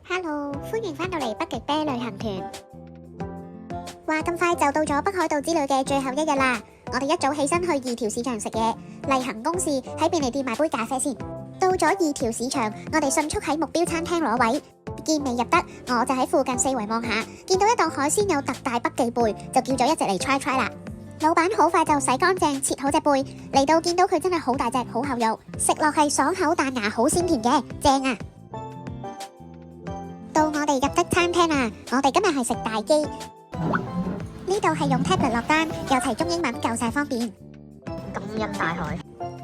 Hello，歡迎返到嚟北極啤旅行團。話咁快就到咗北海道之旅嘅最後一日啦，我哋一早起身去二條市場食嘢，例行公事喺便利店買杯咖啡先。到咗二條市場，我哋迅速喺目標餐廳攞位，見未入得，我就喺附近四圍望下，見到一檔海鮮有特大北寄貝，就叫咗一隻嚟 try 啦。老闆好快就洗乾淨，切好隻貝，嚟到見到佢真係好大隻，好厚肉，食落係爽口彈牙，好鮮甜嘅，正啊！到我哋入得餐廳啦，我哋今日係食大基，呢度係用 tablet 落單，又齊中英文，夠晒方便。感恩大海。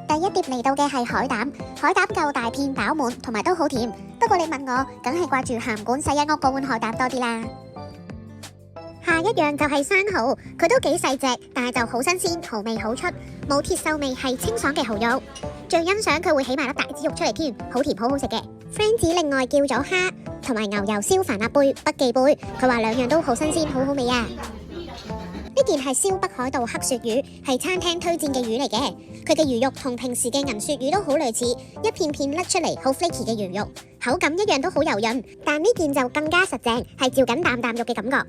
第一碟嚟到嘅係海膽，海膽夠大片飽滿，同埋都好甜。不過你問我，梗係掛住鹹館洗一屋嗰碗海膽多啲啦。下一樣就係生蠔，佢都幾細隻，但係就好新鮮，蠔味好出，冇鐵鏽味，係清爽嘅蠔肉。最欣賞佢會起埋粒大枝肉出嚟添，好甜好好食嘅。Friends 另外叫咗蝦同埋牛油燒帆鴨貝、北寄貝，佢話兩樣都好新鮮，好好味啊！呢件係燒北海道黑鱈魚，係餐廳推薦嘅魚嚟嘅。佢嘅魚肉同平時嘅銀鱈魚都好類似，一片片甩出嚟，好 flaky 嘅魚肉，口感一樣都好柔潤。但呢件就更加實淨，係嚼緊啖啖肉嘅感覺。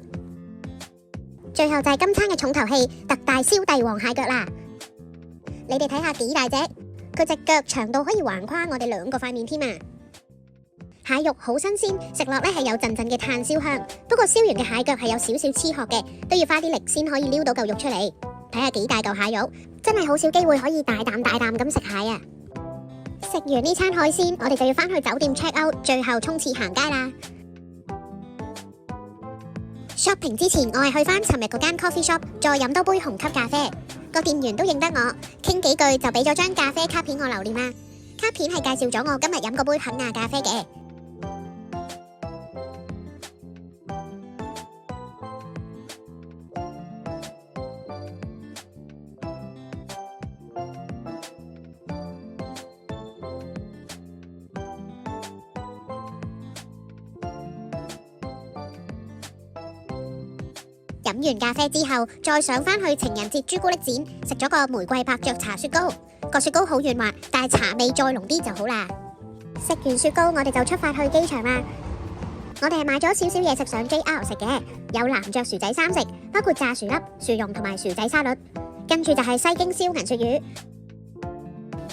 最後就係今餐嘅重頭戲，特大燒帝王蟹腳啦！你哋睇下幾大隻，佢隻腳長到可以橫跨我哋兩個塊面添啊！蟹肉好新鮮，食落咧係有陣陣嘅炭燒香。不過燒完嘅蟹腳係有少少黐殼嘅，都要花啲力先可以撩到嚿肉出嚟。睇下幾大嚿蟹肉，真係好少機會可以大啖大啖咁食蟹啊！食完呢餐海鮮，我哋就要翻去酒店 check out， 最後衝刺行街啦。shopping 之前，我係去翻尋日嗰間 coffee shop， 再飲多杯紅級咖啡。個店員都認得我，傾幾句就俾咗張咖啡卡片我留念啦。卡片係介紹咗我今日飲嗰杯肯亞咖啡嘅。飲完咖啡之後，再上返去情人節朱古力展，食咗個玫瑰伯爵茶雪糕。個雪糕好軟滑，但係茶味再濃啲就好啦。食完雪糕，我哋就出發去機場啦。我哋係買咗少少嘢食上 JR 食嘅，有男爵薯仔三食，包括炸薯粒、薯蓉同埋薯仔沙律。跟住就係西京燒銀鱈魚，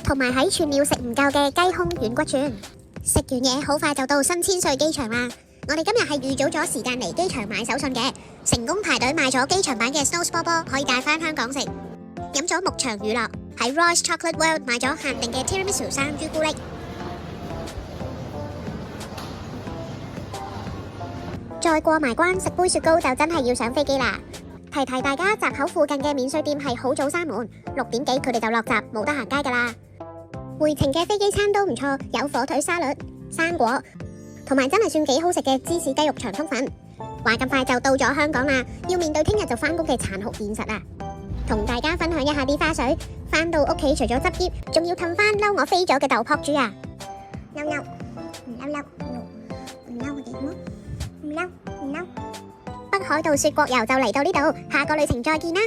同埋喺串料食唔夠嘅雞胸軟骨串。食完嘢好快就到新千歲機場啦。我哋今日係預早咗時間嚟機場買手信嘅，成功排隊買咗機場版嘅 Snow 波波，可以帶返香港食。飲咗牧場乳酪，喺 Royce Chocolate World 買咗限定嘅 Tiramisu 生朱古力。再過埋關食杯雪糕就真係要上飛機啦。提提大家，閘口附近嘅免稅店係好早閂門，6點幾佢哋就落閘，冇得行街噶啦。回程嘅飛機餐都唔錯，有火腿沙律、生果，同埋真係算幾好食嘅芝士雞肉長通粉。話咁快就到咗香港啦，要面對聽日就返工嘅殘酷現實啊！同大家分享一下啲花絮。返到屋企除咗執喼，仲要氹返嬲我飛咗嘅豆卜豬啊！嬲嬲，唔嬲嬲，唔嬲我哋咯，唔嬲唔嬲。北海道雪國遊就嚟到呢度，下個旅程再見啦！